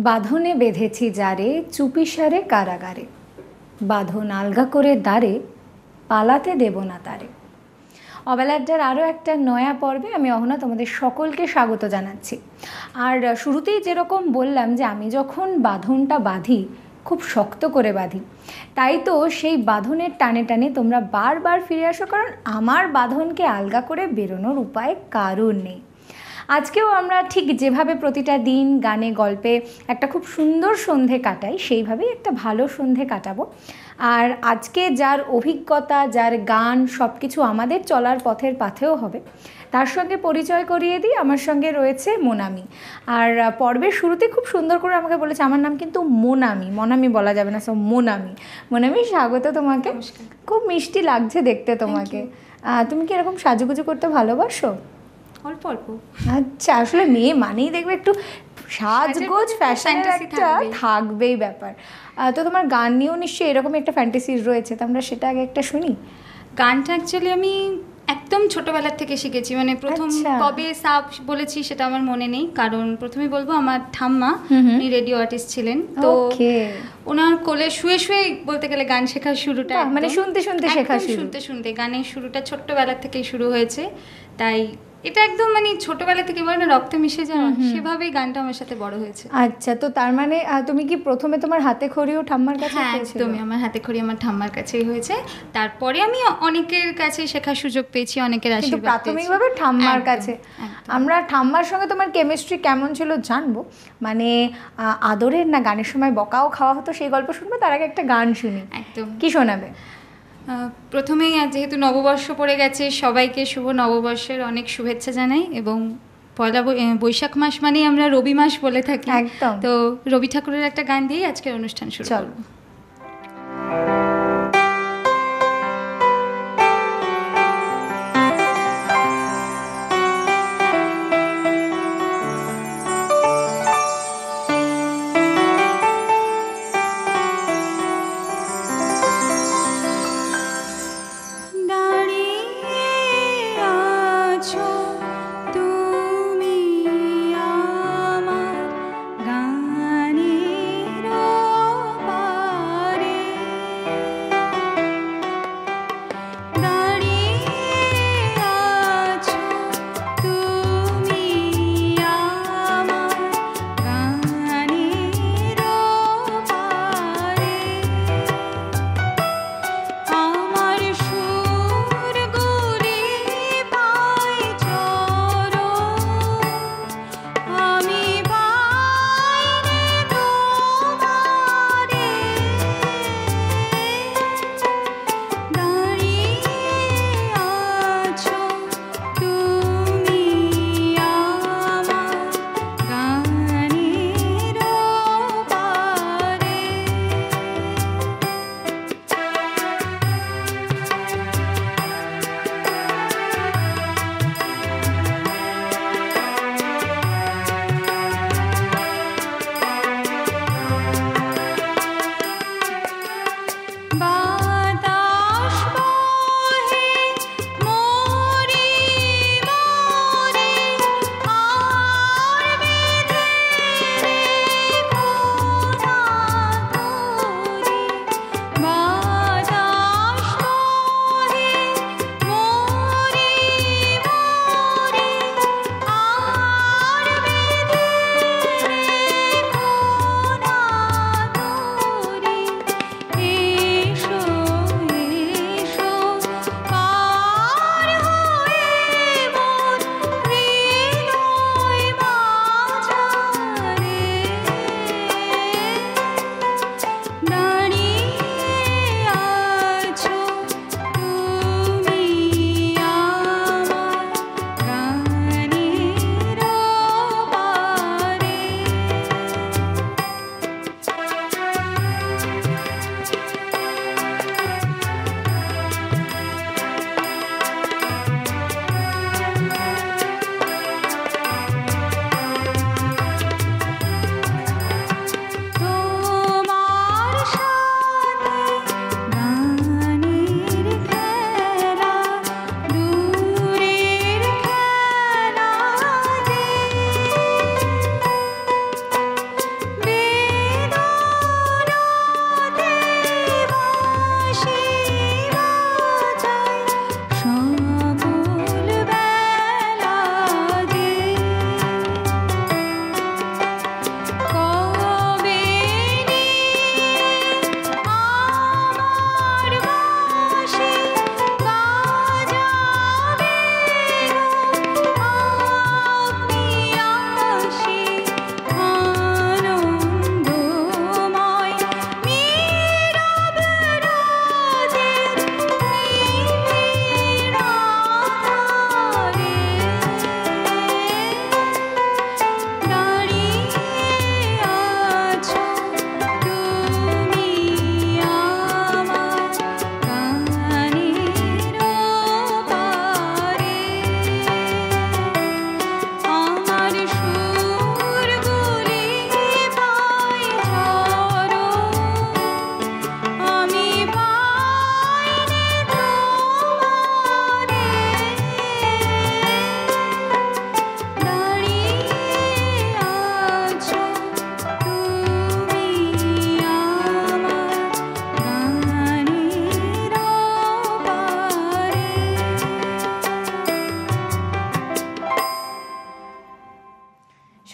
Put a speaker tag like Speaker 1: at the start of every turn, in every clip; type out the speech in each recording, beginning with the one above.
Speaker 1: বাঁধনে বেঁধেছি যারে চুপিসারে কারাগারে, বাঁধন আলগা করে দ্বারে, পালাতে দেব না তারে। অবেলাড্ডার আরও একটা নয়া পর্বে আমি অহনা তোমাদের সকলকে স্বাগত জানাচ্ছি। আর শুরুতেই যেরকম বললাম যে আমি যখন বাঁধনটা বাঁধি খুব শক্ত করে বাঁধি, তাই তো সেই বাঁধনের টানে টানে তোমরা বারবার ফিরে আসো, কারণ আমার বাঁধনকে আলগা করে বেরোনোর উপায় কারণ নেই। আজকেও আমরা ঠিক যেভাবে প্রতিটা দিন গানে গল্পে একটা খুব সুন্দর সন্ধে কাটাই, সেইভাবেই একটা ভালো সন্ধে কাটাবো। আর আজকে যার অভিজ্ঞতা, যার গান সব কিছু আমাদের চলার পথের পাথেও হবে, তার সঙ্গে পরিচয় করিয়ে দিই। আমার সঙ্গে রয়েছে মোনামি। আর পর্বের শুরুতে খুব সুন্দর করে আমাকে বলেছে আমার নাম কিন্তু মোনামি, মনামি বলা যাবে না, সব মোনামি। মোনামি, স্বাগত তোমাকে। খুব মিষ্টি লাগছে দেখতে তোমাকে। তুমি কি এরকম সাজুগুজু করতে ভালোবাসো?
Speaker 2: অল্প অল্প।
Speaker 1: আচ্ছা, আসলে মেয়ে মানেই দেখবে একটু সাজগোজ, ফ্যাশনের একটা থাকবেই ব্যাপার। তো তোমার গান নিয়েও নিশ্চয়ই এরকম একটা ফ্যান্টাসি রয়েছে, তো আমরা সেটা আগে একটা শুনি।
Speaker 2: গানটা অ্যাকচুয়ালি আমি একদম ছোটোবেলার থেকে শিখেছি, মানে প্রথম কবে সাপ বলেছি সেটা আমার মনে নেই, কারণ প্রথমে বলবো আমার ঠাম্মা, উনি রেডিও আর্টিস্ট ছিলেন, তো ওনার কোলে শুয়ে শুয়ে বলতে গেলে গান শেখার শুরুটা,
Speaker 1: মানে শুনতে শুনতে শেখা,
Speaker 2: শুনতে শুনতে গানের শুরুটা ছোট্টবেলার থেকেই শুরু হয়েছে। তাই এটা একদম মানে ছোটবেলা থেকে বলে না রক্তে মিশে যাওয়া, সেভাবেই গানটা আমার সাথে বড় হয়েছে।
Speaker 1: আচ্ছা, তো তার মানে তুমি কি প্রথমে তোমার হাতে খড়িও ঠাম্মার কাছে?
Speaker 2: হ্যাঁ, একদমই আমার হাতে খড়ি আমার ঠাম্মার কাছেই হয়েছে। তারপরে আমি অনেকের কাছে শেখার সুযোগ পেয়েছি, অনেকের আশীর্বাদ পেয়েছি।
Speaker 1: প্রাথমিকভাবে ঠাম্মার কাছে। আমরা ঠাম্মার সঙ্গে তোমার কেমিস্ট্রি কেমন ছিল জানবো, মানে আদরের না গানের সময় বকাও খাওয়া হতো, সেই গল্প শুনবো। তার আগে একটা গান শুনি।
Speaker 2: একদম।
Speaker 1: কি শোনাবে?
Speaker 2: প্রথমেই যেহেতু নববর্ষ পড়ে গেছে, সবাইকে শুভ নববর্ষের অনেক শুভেচ্ছা জানাই। এবং পয়লা বৈশাখ মাস মানেই আমরা রবি মাস বলে থাকি,
Speaker 1: একদম।
Speaker 2: তো রবি ঠাকুরের একটা গান দিয়েই আজকের অনুষ্ঠান শুরু করব।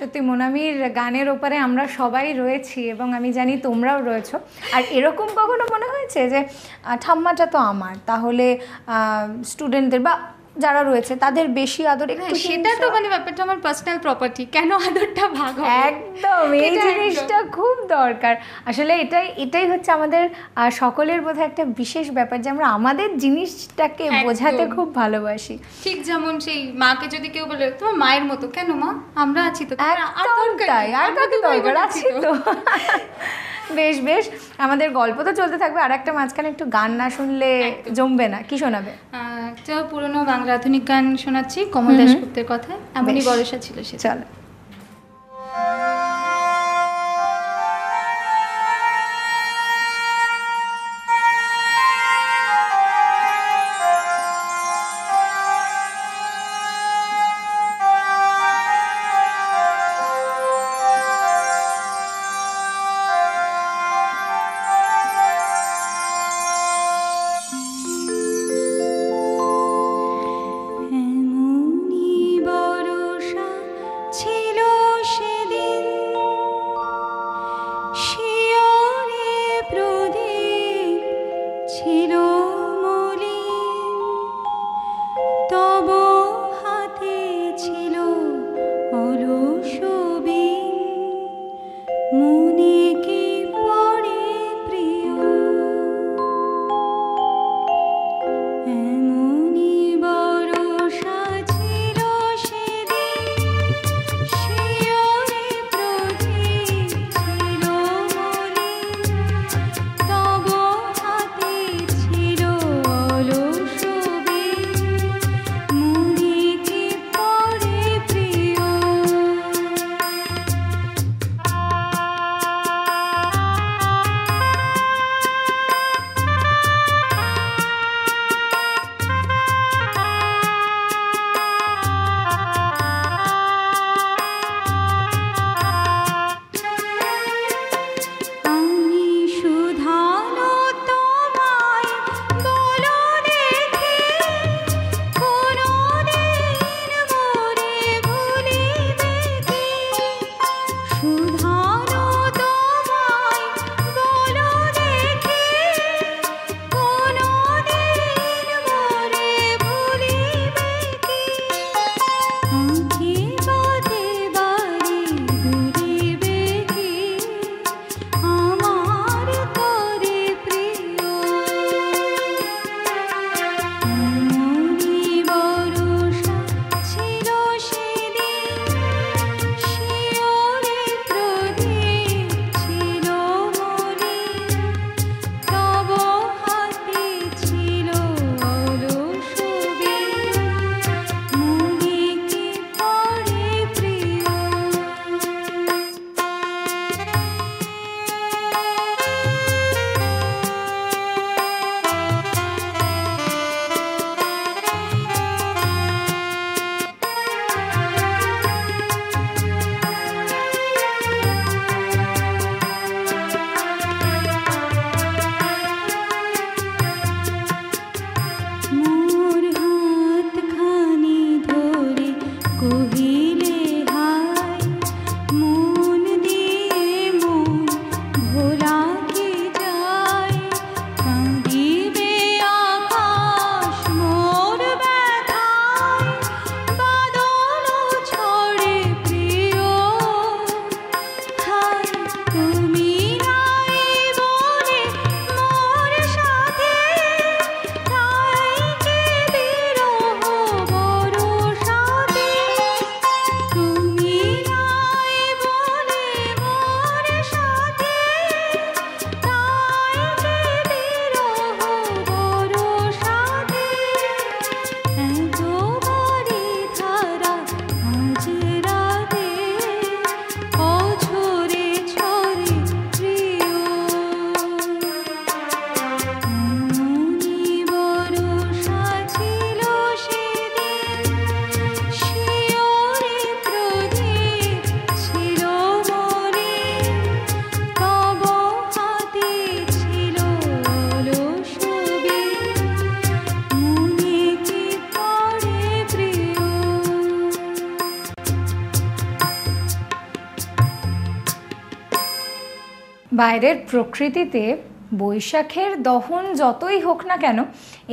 Speaker 1: সত্যি মোনামির গানের ওপারে আমরা সবাই রয়েছি এবং আমি জানি তোমরাও রয়েছো। আর এরকম কখনো মনে হয়েছে যে ঠাম্মাটা তো আমার, তাহলে স্টুডেন্টদের বা যারা রয়েছে তাদের বেশি আদর একটু?
Speaker 2: সেটা তো মানে ব্যাপারটা আমার পার্সোনাল প্রপার্টি, কেন আদরটা ভাগ হবে?
Speaker 1: একদম, এই জিনিসটা খুব দরকার আসলে। এটাই হচ্ছে আমাদের সকলের বোধহয় একটা বিশেষ ব্যাপার যে আমরা আমাদের জিনিসটাকে বোঝাতে খুব ভালোবাসি।
Speaker 2: ঠিক যেমন সেই মাকে যদি কেউ বলে তোমার মায়ের মতো, কেন মা, আমরা আছি তো,
Speaker 1: আর কাকে দরকার আছে তো। বেশ বেশ, আমাদের গল্প তো চলতে থাকবে, আর একটা মাঝখানে একটু গান না শুনলে জমবে না। কি শোনাবে?
Speaker 2: একটা পুরনো বাংলা আধুনিক গান শোনাচ্ছি, কমল দাশগুপ্তের কথা, এমনই বর্ষা ছিল সে।
Speaker 1: চলো। বাইরের প্রকৃতিতে বৈশাখের দহন যতই হোক না কেন,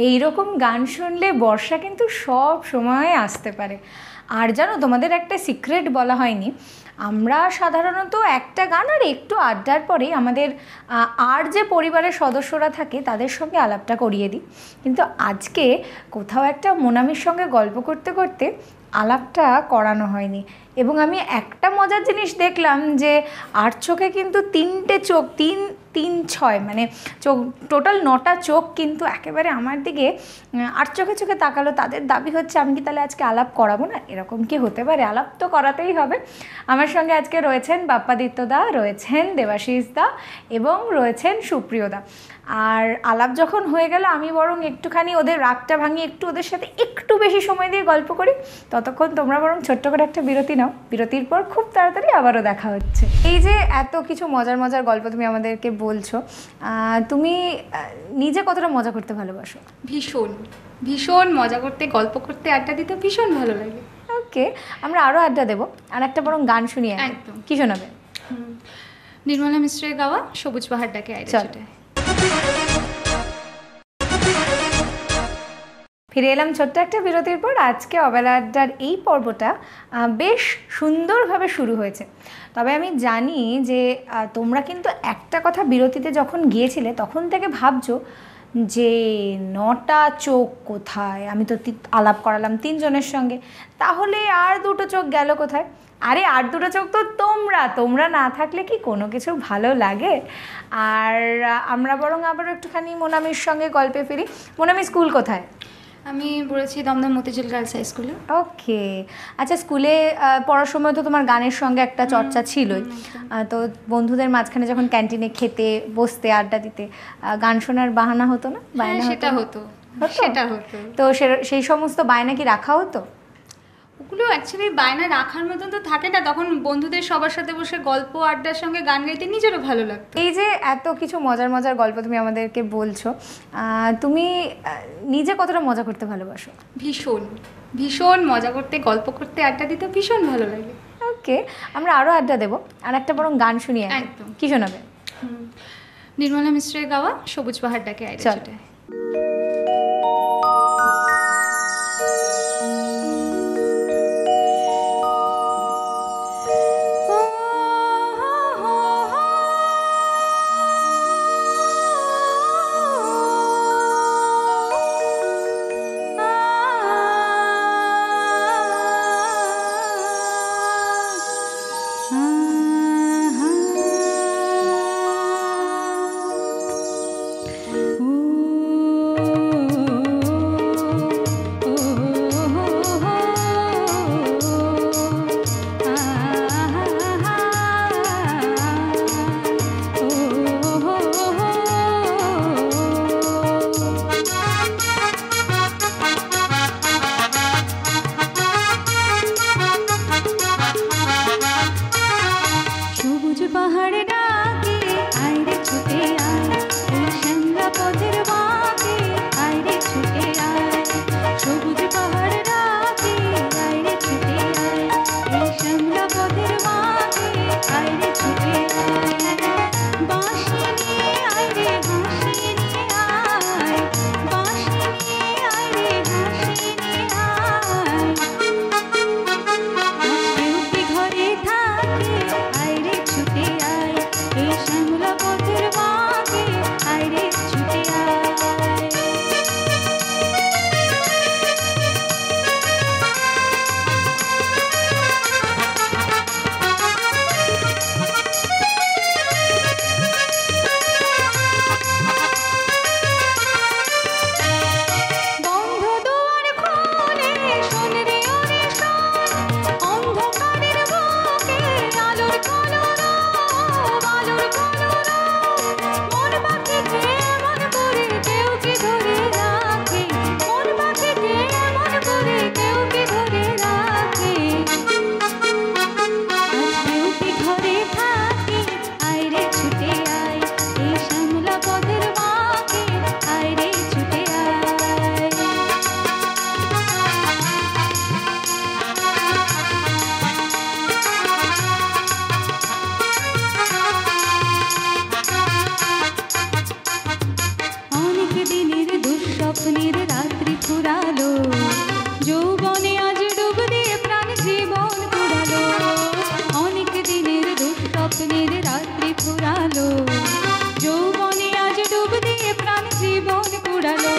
Speaker 1: এই রকম গান শুনলে বর্ষা কিন্তু সব সময় আসতে পারে। আর জানো, তোমাদের একটা সিক্রেট বলা হয়নি, আমরা সাধারণত একটা গান আর একটু আড্ডার পরেই আমাদের আর যে পরিবারের সদস্যরা থাকে তাদের সঙ্গে আলাপটা করিয়ে দিই। কিন্তু আজকে কোথাও একটা মোনামির সঙ্গে গল্প করতে করতে আলাপটা করানো হয়নি। এবং আমি একটা মজার জিনিস দেখলাম যে আর চোখে কিন্তু 3টে চোখ, 3, 3, 6 মানে চোখ, টোটাল 9টা চোখ কিন্তু একেবারে আমার দিকে আর চোখে চোখে তাকালো। তাদের দাবি হচ্ছে আমি কি তাহলে আজকে আলাপ করাবো না? এরকম কি হতে পারে? আলাপ তো করাতেই হবে। আমার সঙ্গে আজকে রয়েছেন বাপ্পাদিত্য দা, রয়েছেন দেবাশিস দা এবং রয়েছেন সুপ্রিয় দা। আর আলাপ যখন হয়ে গেল, আমি বরং একটুখানি ওদের রাগটা ভাঙিয়ে একটু ওদের সাথে একটু বেশি সময় দিয়ে গল্প করি। ততক্ষণ তোমরা বরং ছোট্ট করে একটা বিরতি নাও, বিরতির পর খুব তাড়াতাড়ি আবারও দেখা হচ্ছে। এই যে এত কিছু মজার মজার গল্প তুমি আমাদেরকে বলছো, তুমি নিজে কতটা মজা করতে ভালোবাসো?
Speaker 2: ভীষণ ভীষণ মজা করতে, গল্প করতে, আড্ডা দিতে ভীষণ ভালো লাগে।
Speaker 1: ওকে, আমরা আরও আড্ডা দেবো, আর একটা বরং গান শুনিয়ে।
Speaker 2: একদম।
Speaker 1: কি শোনাবে?
Speaker 2: নির্মলা মিশ্রের গাওয়া সবুজ পাহাড় ডাকে আইরে ছুটে।
Speaker 1: ফিরে এলাম ছোট্ট একটা বিরতির পর। আজকে অবেলা আড্ডার এই পর্বটা বেশ সুন্দরভাবে শুরু হয়েছে। তবে আমি জানি যে তোমরা কিন্তু একটা কথা বিরতিতে যখন গিয়েছিলে তখন থেকে ভাবছো যে 9টা চোখ কোথায়? আমি তো আলাপ করালাম 3 জনের সঙ্গে, তাহলে আর 2টো চোখ গেল কোথায়? আরে আর 2টো চোখ তো তোমরা না থাকলে কি কোনো কিছু ভালো লাগে? আর আমরা বরং আবার একটুখানি মোনামির সঙ্গে গল্পে ফিরি। মোনামি, স্কুল কোথায়?
Speaker 2: আমি পড়েছি দমদম মতিঝিল গার্লস হাই স্কুলে।
Speaker 1: ওকে, আচ্ছা, স্কুলে পড়ার সময় তো তোমার গানের সঙ্গে একটা চর্চা ছিলই। তো বন্ধুদের মাঝখানে যখন ক্যান্টিনে খেতে বসতে, আড্ডা দিতে, গান শোনার বাহানা হতো না?
Speaker 2: বায়না সেটা হতো।
Speaker 1: তো সেই সমস্ত বায়না কি রাখা হতো?
Speaker 2: ওগুলো অ্যাকচুয়ালি বায়না রাখার মতন তো থাকে না, তখন বন্ধুদের সবার সাথে বসে গল্প আড্ডার সঙ্গে গান গাইতে নিজেরও ভালো লাগতো।
Speaker 1: এই যে এত কিছু মজার মজার গল্প তুমি আমাদেরকে বলছো, তুমি নিজে কতটা মজা করতে ভালোবাসো?
Speaker 2: ভীষণ ভীষণ মজা করতে, গল্প করতে, আড্ডা দিতে ভীষণ ভালো লাগে।
Speaker 1: ওকে, আমরা আরও আড্ডা দেবো, আর একটা বরং গান শুনিয়ে।
Speaker 2: একদম।
Speaker 1: কি শোনাবে?
Speaker 2: নির্মলা মিশ্রের গাওয়া সবুজ পাহাড় ডাকে আইরে ছুটে। কুড়ালো, যৌবনে আজ ডুব দিয়ে প্রাণ জীবন কুড়ালো, অনেক দিনের দুঃস্বপ্নের রাত্রি ফুরালো, যৌবনে আজ ডুব দিয়ে প্রাণ জীবন কুড়ালো,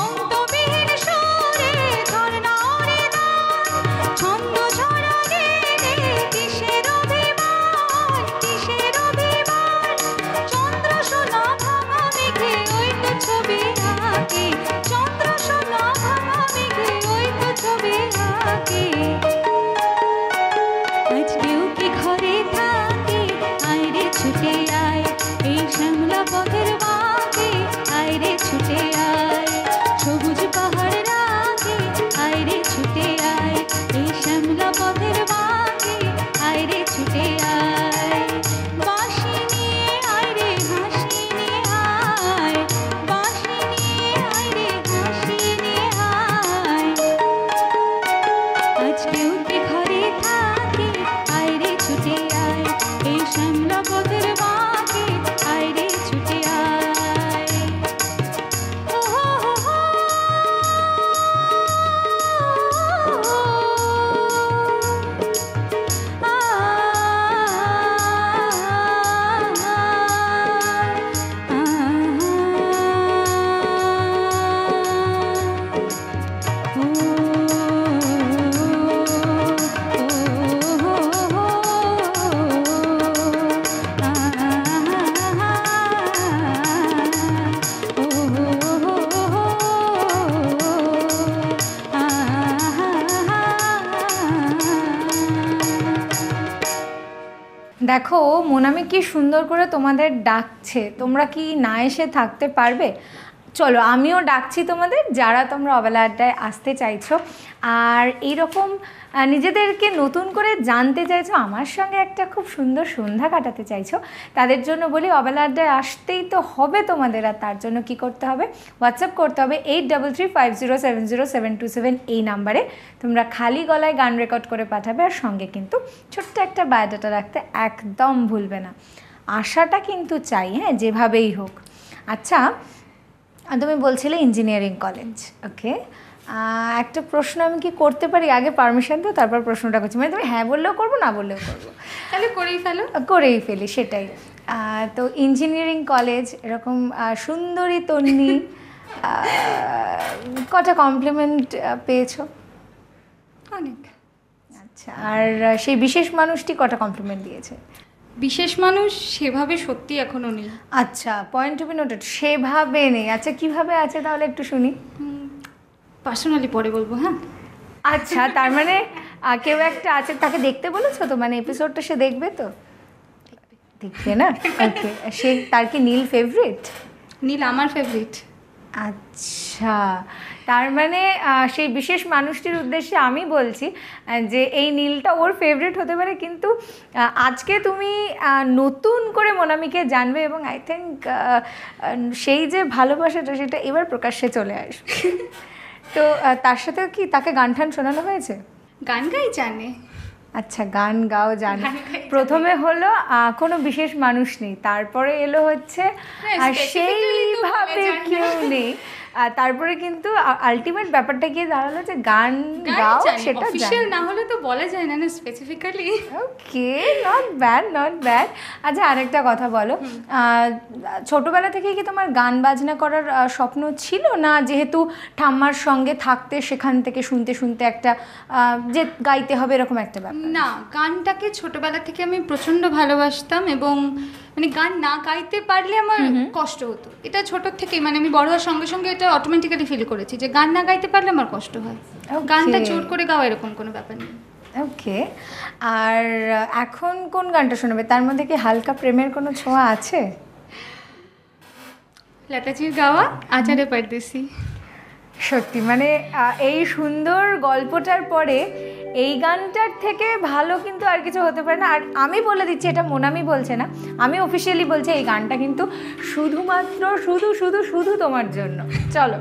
Speaker 2: অন্তবিহীন সুরে ঝর্ণারে দান, ছন্দ ঝরা দিনে কিসের অভিমান, কিসের অভিমান, চন্দ্র সোনা ভাঙা মেঘে ওই তো ছবি আঁকে, চন্দ্র সোনা ভাঙা মেঘে ওই তো ছবি আঁকে, আজ কেউ কি ঘরে থাকে, আয় রে ছুটে আয়, এই শ্যামলা পথের বাঁকে, আয় রে ছুটে আয়, সবুজ পাহাড় রাগে, আয় রে ছুটে আয়, এই শ্যামলা পথের বাঁকে, আয় রে ছুটে আয়, বাঁশি নিয়ে আয় রে হাসি নিয়ে আয়, বাঁশি নিয়ে আয় রে হাসি নিয়ে আয়, আজ কেউ কি ঘরে থাকে, আয় রে ছুটে আয়, এই শ্যামলা পথের বাঁকে, আয় রে ছুটে আয়, ও হো হো হো,
Speaker 1: দেখো মোনামি কি সুন্দর করে তোমাদের ডাকছে, তোমরা কি না এসে থাকতে পারবে? চলো আমিও ডাকছি তোমাদের, যারা তোমরা অবেলা আড্ডায় আসতে চাইছো আর এইরকম নিজেদেরকে নতুন করে জানতে চাইছো, আমার সঙ্গে একটা খুব সুন্দর সন্ধ্যা কাটাতে চাইছো, তাদের জন্য বলি অবেলা আড্ডায় আসতেই তো হবে তোমাদের। আর তার জন্য কি করতে হবে? হোয়াটসঅ্যাপ করতে হবে 8335070727 এই নাম্বারে। তোমরা খালি গলায় গান রেকর্ড করে পাঠাবে, আর সঙ্গে কিন্তু ছোট্ট একটা বায়োডাটা রাখতে একদম ভুলবে না। আশাটা কিন্তু চাই, হ্যাঁ, যেভাবেই হোক। আচ্ছা, তুমি বলছিলে ইঞ্জিনিয়ারিং কলেজ, ওকে, একটা প্রশ্ন আমি কি করতে পারি? আগে পারমিশন তো, তারপর প্রশ্নটা করছি। মানে তুমি হ্যাঁ বললেও করবো, না বললেও করবো,
Speaker 2: তাহলে করেই ফেলো।
Speaker 1: করেই ফেলি, সেটাই। তো ইঞ্জিনিয়ারিং কলেজ, এরকম সুন্দরী তন্নি, কটা কমপ্লিমেন্ট পেয়েছো?
Speaker 2: অনেক।
Speaker 1: আচ্ছা, আর সেই বিশেষ মানুষটি কটা কমপ্লিমেন্ট দিয়েছে?
Speaker 2: বিশেষ মানুষ সেভাবে সত্যি এখনো নেই।
Speaker 1: আচ্ছা, পয়েন্ট টু বি নোটেড, সেভাবে নেই। আচ্ছা, কিভাবে আছে তাহলে একটু শুনি।
Speaker 2: পার্সোনালি পরে বলবো, হ্যাঁ।
Speaker 1: আচ্ছা, তার মানে কেউ একটা আছে, তাকে দেখতে বলেছো তো? মানে এপিসোডটা সে দেখবে তো? দেখবে না? ওকে, সে, তার কি নীল ফেভারিট?
Speaker 2: নীল আমার ফেভারিট।
Speaker 1: আচ্ছা, তার মানে সেই বিশেষ মানুষটির উদ্দেশ্যে আমি বলছি যে এই নীলটা ওর ফেভারিট হতে পারে, কিন্তু আজকে তুমি নতুন করে মোনামিকে জানবে, এবং আই থিঙ্ক সেই যে ভালোবাসাটা সেটা এবার প্রকাশ্যে চলে আসবে। তো তার সাথেও কি তাকে গান টান শোনানো হয়েছে?
Speaker 2: গান গাই জানে।
Speaker 1: আচ্ছা, গান গাও জানে। প্রথমে হলো কোনো বিশেষ মানুষ নেই, তারপরে এলো হচ্ছে আর সেইভাবে কেউ নেই, তারপরে কিন্তু আলটিমেট ব্যাপারটা গিয়ে দাঁড়ালো যে গান গাও, সেটা
Speaker 2: অফিশিয়াল না হলে তো বলা যায় না specifically.
Speaker 1: Okay, not bad, not bad. আচ্ছা, আরেকটা কথা বলো, ছোটবেলা থেকে কি তোমার গান বাজনা করার স্বপ্ন ছিল, না যেহেতু ঠাম্মার সঙ্গে থাকতে সেখান থেকে শুনতে শুনতে একটা যে গাইতে হবে এরকম একটা ব্যাপার?
Speaker 2: না, গানটাকে ছোটবেলা থেকে আমি প্রচণ্ড ভালোবাসতাম, এবং মানে গান না গাইতে পারলে আমার কষ্ট হতো। এটা ছোটোর থেকেই, মানে আমি বড় হওয়ার সঙ্গে সঙ্গে এটা অটোমেটিক্যালি ফিল করেছি যে গান না গাইতে পারলে আমার কষ্ট হয়। গানটা জোর করে গাওয়া এরকম কোনো ব্যাপার নেই।
Speaker 1: ওকে, আর এখন কোন গানটা শোনাবে? তার মধ্যে কি হালকা প্রেমের কোনো ছোঁয়া আছে?
Speaker 2: লতাজির গাওয়া আচারে পারদেশি।
Speaker 1: সত্যি মানে এই সুন্দর গল্পটার পরে এই গানটার থেকে ভালো কিন্তু আর কিছু হতে পারে না। আর আমি বলে দিচ্ছি, এটা মোনামি বলছে না, আমি অফিসিয়ালি বলছি, এই গানটা কিন্তু শুধুমাত্র শুধু শুধু শুধু তোমার জন্য। চলো।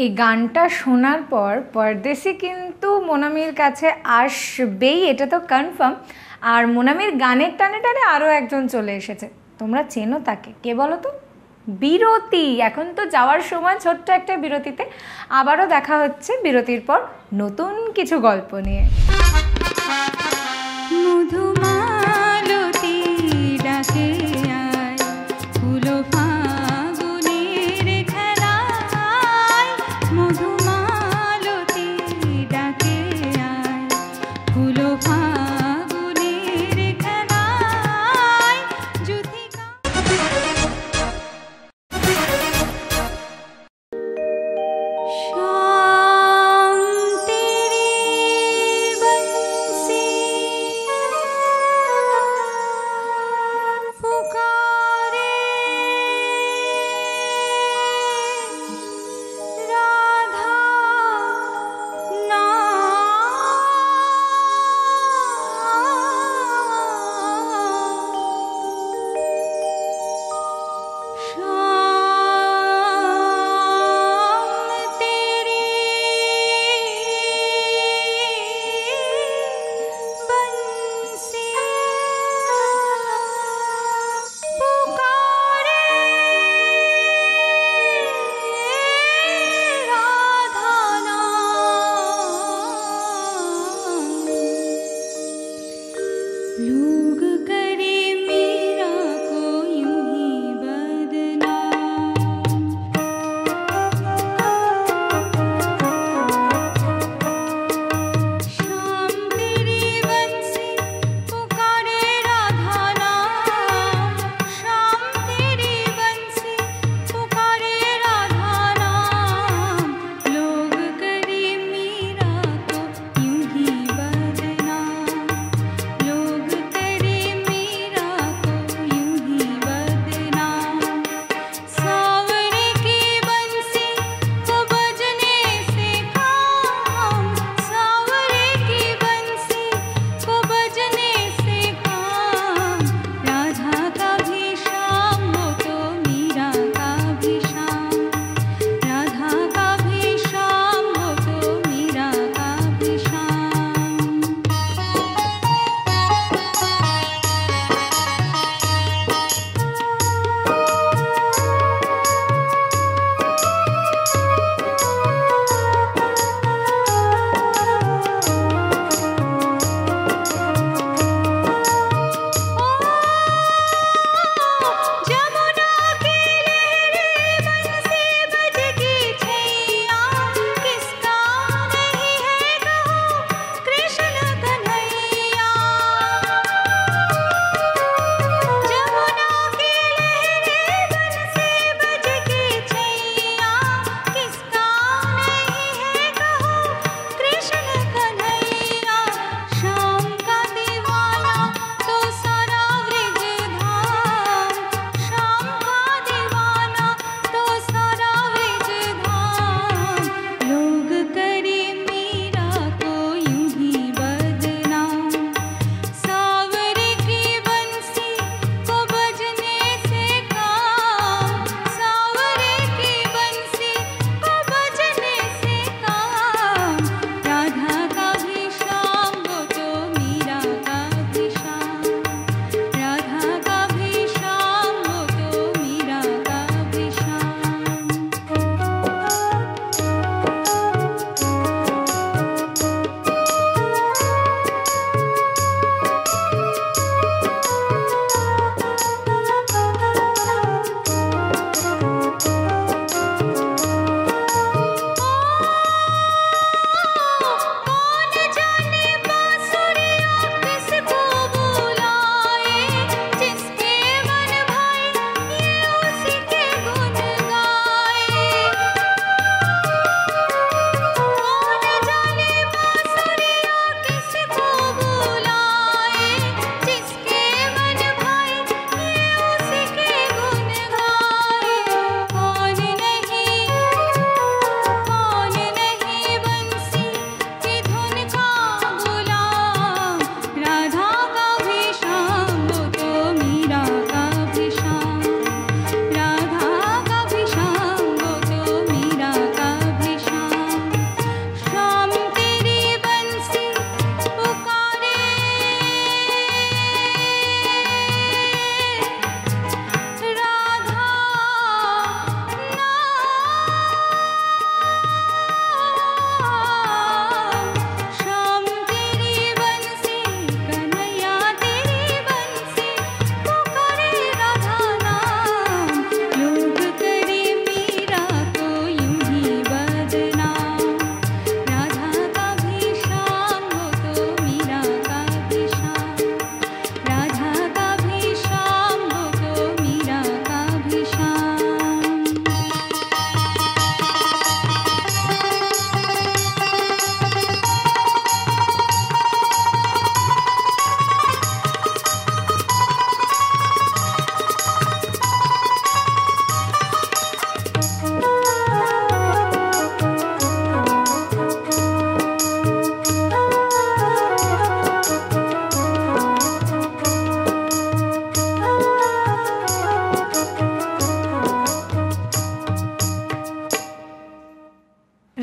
Speaker 1: এই গানটা শোনার পর পরদেশি কিন্তু মোনামির কাছে আসবেই, এটা তো কনফার্ম। আর মোনামির গানের টানে টানে আরও একজন চলে এসেছে, তোমরা চেনো তাকে, কে বলো তো? বিরতি। এখন তো যাওয়ার সময় ছোট্ট একটা বিরতিতে, আবারও দেখা হচ্ছে বিরতির পর নতুন কিছু গল্প নিয়ে।
Speaker 2: মধুমালতী ডাকে আয়, ফুলো ফাগুনের খেলায়, মধুমালতী ডাকে আয়, ফুলো ফাগুনের খেলায়, যুথিকা শান্তির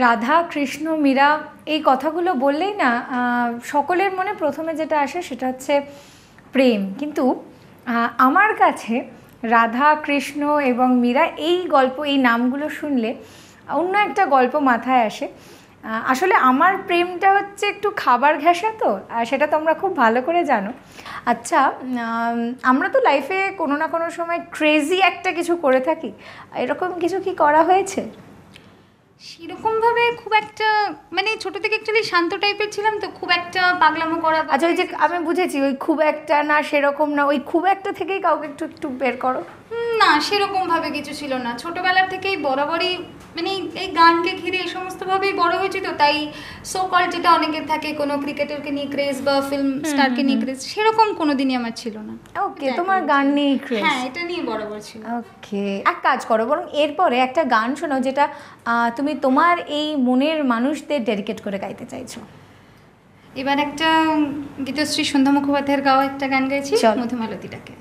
Speaker 1: রাধা কৃষ্ণ মীরা এই কথাগুলো বললেই না সকলের মনে প্রথমে যেটা আসে সেটা হচ্ছে প্রেম। কিন্তু আমার কাছে রাধা কৃষ্ণ এবং মীরা এই গল্প, এই নামগুলো শুনলে অন্য একটা গল্প মাথায় আসে। আসলে আমার প্রেমটা হচ্ছে একটু খাবার ঘেঁষা, তো সেটা তোমরা খুব ভালো করে জানো। আচ্ছা, আমরা তো লাইফে কোনো না কোনো সময় ক্রেজি একটা কিছু করে থাকি, এরকম কিছু কি করা হয়েছে?
Speaker 2: সেরকমভাবে খুব একটা, মানে ছোট থেকে অ্যাকচুয়ালি শান্ত টাইপের ছিলাম, তো খুব একটা পাগলামো করা।
Speaker 1: আচ্ছা, ওই যে আমি বুঝেছি, ওই খুব একটা না সেরকম না, ওই খুব একটা থেকেই কাউকে একটু একটু বের করো।
Speaker 2: না, সেরকমভাবে কিছু ছিল না। ছোটোবেলার থেকেই বরাবরই মানে এই গানকে ঘিরে এই সমস্তভাবেই বড় হয়েছি, তো তাই সো কল যেটা অনেকের থাকে কোনো ক্রিকেটারকে নিয়ে ক্রেজ বা ফিল্ম স্টারকে নিয়ে ক্রেজ, সেরকম কোনোদিনই আমার ছিল না।
Speaker 1: ওকে, তোমার গান নিয়ে ক্রেজ?
Speaker 2: হ্যাঁ, এটা নিয়ে বরাবর ছিল।
Speaker 1: ওকে, এক কাজ করো, বরং এরপরে একটা গান শোনো যেটা তুমি তোমার এই মনের মানুষদের ডেডিকেট করে গাইতে চাইছো।
Speaker 2: এবার একটা গীতশ্রী সন্ধ্যা মুখোপাধ্যায়ের গাওয়া একটা গান গাইছি, মধুমালতীটাকে।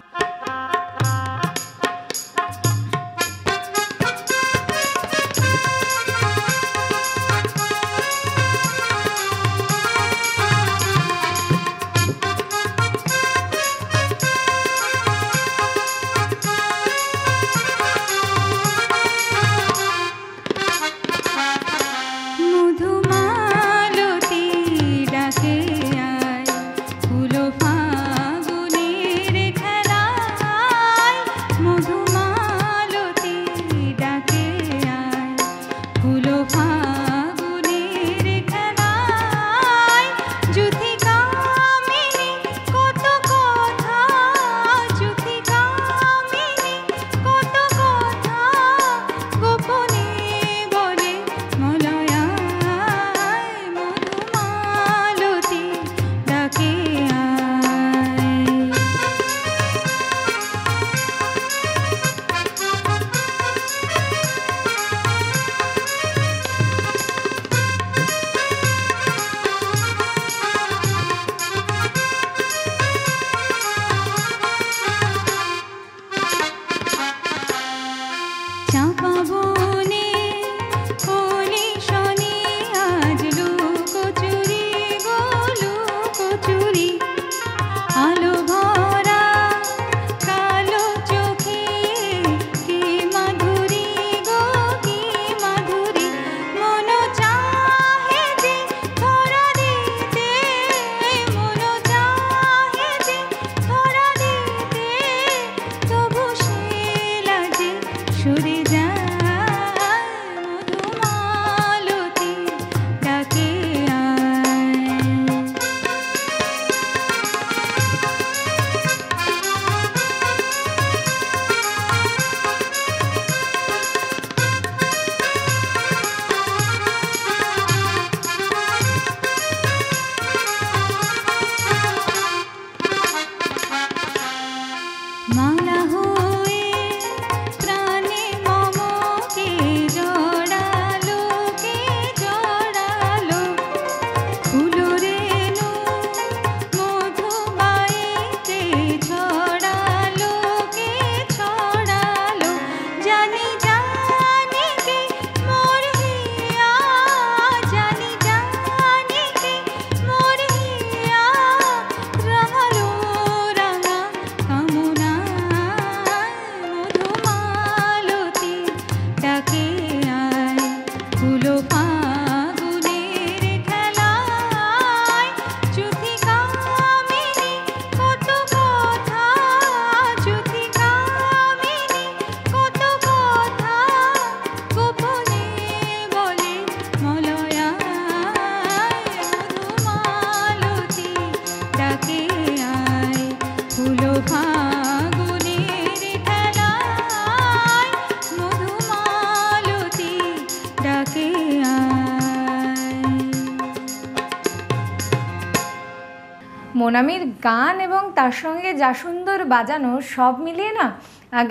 Speaker 1: মোনামির গান এবং তার সঙ্গে যা সুন্দর বাজানো, সব মিলিয়ে না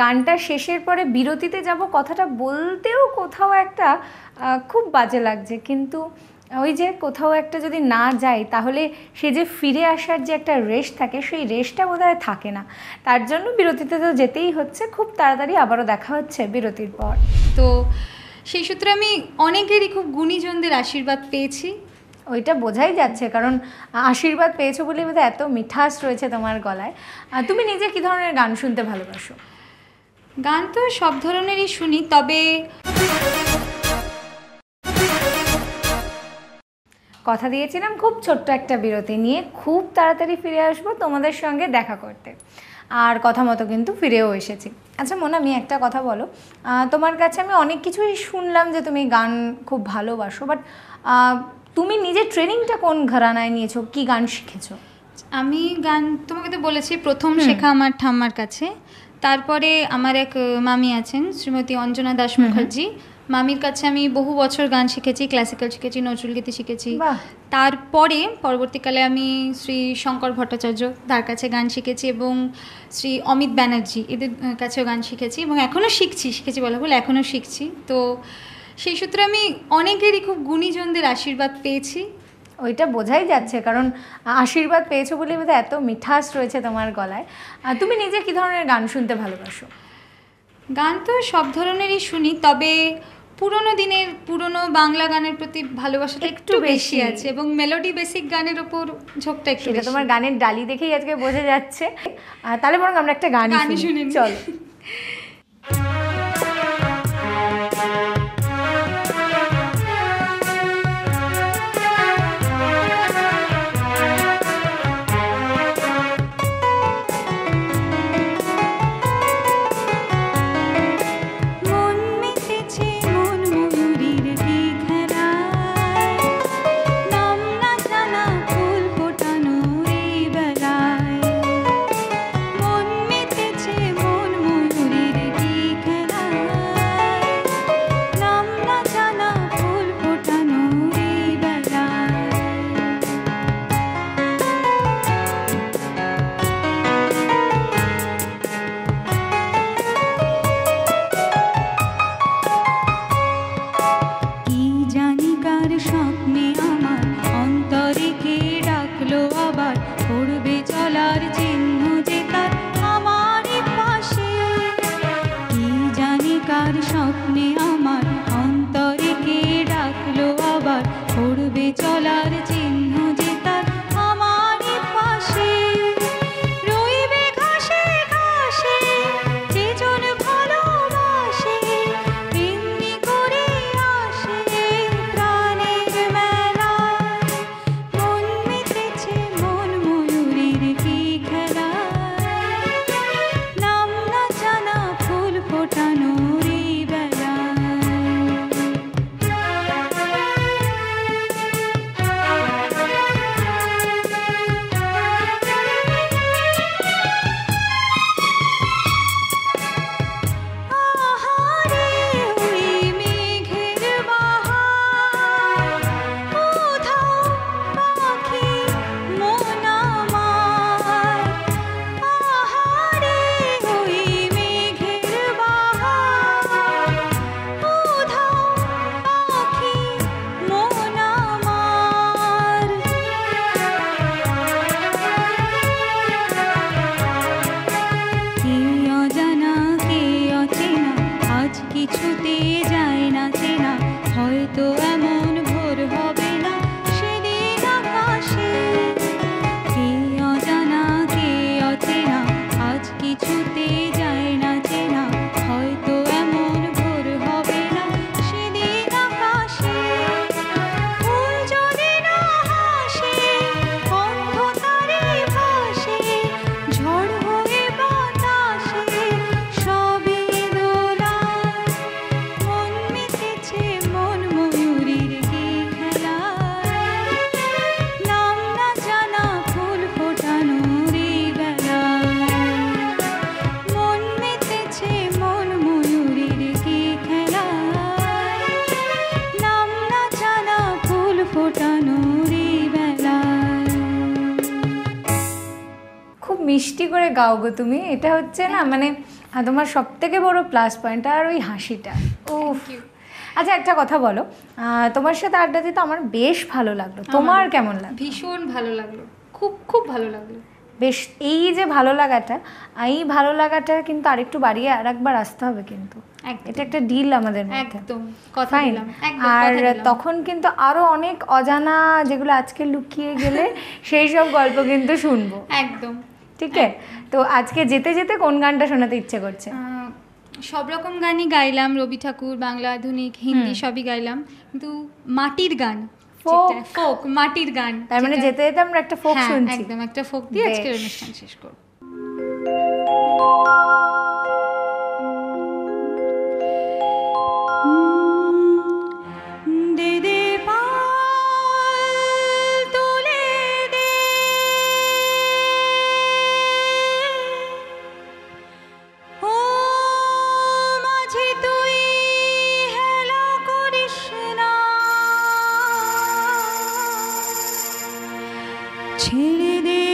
Speaker 1: গানটা শেষের পরে বিরতিতে যাব কথাটা বলতেও কোথাও একটা খুব বাজে লাগছে। কিন্তু ওই যে কোথাও একটা যদি না যাই তাহলে সে যে ফিরে আসার যে একটা রেশ থাকে, সেই রেশটা বোধহয় থাকে না। তার জন্য বিরতিতে তো যেতেই হচ্ছে। খুব তাড়াতাড়ি আবারও দেখা হচ্ছে বিরতির পর।
Speaker 2: তো সেই সূত্রে আমি অনেকেরই খুব গুণীজনদের আশীর্বাদ পেয়েছি।
Speaker 1: ওইটা বোঝাই যাচ্ছে, কারণ আশীর্বাদ পেয়েছো বলে বোধহয় এত মিঠাস রয়েছে তোমার গলায়। তুমি নিজে কি ধরনের গান শুনতে ভালোবাসো?
Speaker 2: গান তো সব ধরনেরই শুনি, তবে
Speaker 1: কথা দিয়েছিলাম খুব ছোট্ট একটা বিরতি নিয়ে খুব তাড়াতাড়ি ফিরে আসবো তোমাদের সঙ্গে দেখা করতে, আর কথা মতো কিন্তু ফিরেও এসেছি। আচ্ছা মনে, আমি একটা কথা বলো, তোমার কাছে আমি অনেক কিছুই শুনলাম যে তুমি গান খুব ভালোবাসো, বাট তুমি নিজের ট্রেনিংটা কোন ঘরানায় নিয়েছো, কি গান শিখেছো?
Speaker 2: আমি গান তোমাকে তো বলেছি প্রথম শেখা আমার ঠাম্মার কাছে, তারপরে আমার এক মামি আছেন শ্রীমতী অঞ্জনা দাস মুখার্জি, মামির কাছে আমি বহু বছর গান শিখেছি, ক্লাসিক্যাল শিখেছি, নজরুলগীতি শিখেছি। তারপরে পরবর্তীকালে আমি শ্রী শঙ্কর ভট্টাচার্য তার কাছে গান শিখেছি এবং শ্রী অমিত ব্যানার্জি এদের কাছেও গান শিখেছি এবং এখনও শিখেছি বলা বলে এখনও শিখছি। তো সেই সূত্রে আমি অনেকেরই খুব গুণীজনদের আশীর্বাদ পেয়েছি।
Speaker 1: ওইটা বোঝাই যাচ্ছে, কারণ আশীর্বাদ পেয়েছো বলে বোধহয় এত মিঠাস রয়েছে তোমার গলায়। তুমি নিজে কি ধরনের গান শুনতে ভালোবাসো?
Speaker 2: গান তো সব ধরনেরই শুনি, তবে পুরোনো দিনের পুরোনো বাংলা গানের প্রতি ভালোবাসাটা একটু বেশি আছে এবং মেলোডি বেসিক গানের ওপর ঝোঁকটা একটু বেশি।
Speaker 1: তোমার গানের ডালি দেখেই আজকে বোঝা যাচ্ছে। তাহলে বরং আমরা একটা গান শুনি, চলো। মিষ্টি করে গাও গো তুমি, এটা হচ্ছে না মানে তোমার সবথেকে বড় প্লাস পয়েন্ট, আর ওই হাসিটা। উফ। আচ্ছা একটা কথা বলো, তোমার সাথে আড্ডা দিতে আমার বেশ ভালো লাগলো, তোমার কেমন লাগলো?
Speaker 2: ভীষণ ভালো লাগলো, খুব খুব ভালো লাগলো।
Speaker 1: বেশ এই যে ভালো লাগাটা, এই ভালো লাগাটা কিন্তু আরেকটু বাড়িয়ে আরেকবার আসতে হবে কিন্তু, এটা একটা ডিল আমাদের মধ্যে,
Speaker 2: একদম কথা দিলাম।
Speaker 1: আর তখন কিন্তু আরো অনেক অজানা যেগুলো আজকে লুকিয়ে গেলে সেই সব গল্প কিন্তু শুনবো।
Speaker 2: একদম
Speaker 1: ঠিক আছে, তো আজকে যেতে যেতে কোন গানটা শোনাতে ইচ্ছে করছে?
Speaker 2: সব রকম গানই গাইলাম, রবি ঠাকুর, বাংলা, আধুনিক, হিন্দি সবই গাইলাম, কিন্তু মাটির গান, ফোক, মাটির গান,
Speaker 1: তার মানে যেতে যেতে আমরা একটা ফোক শুনছি।
Speaker 2: একদম একটা ফোক দিয়ে আজকের অনুষ্ঠান শেষ করব। ছেড়ে দে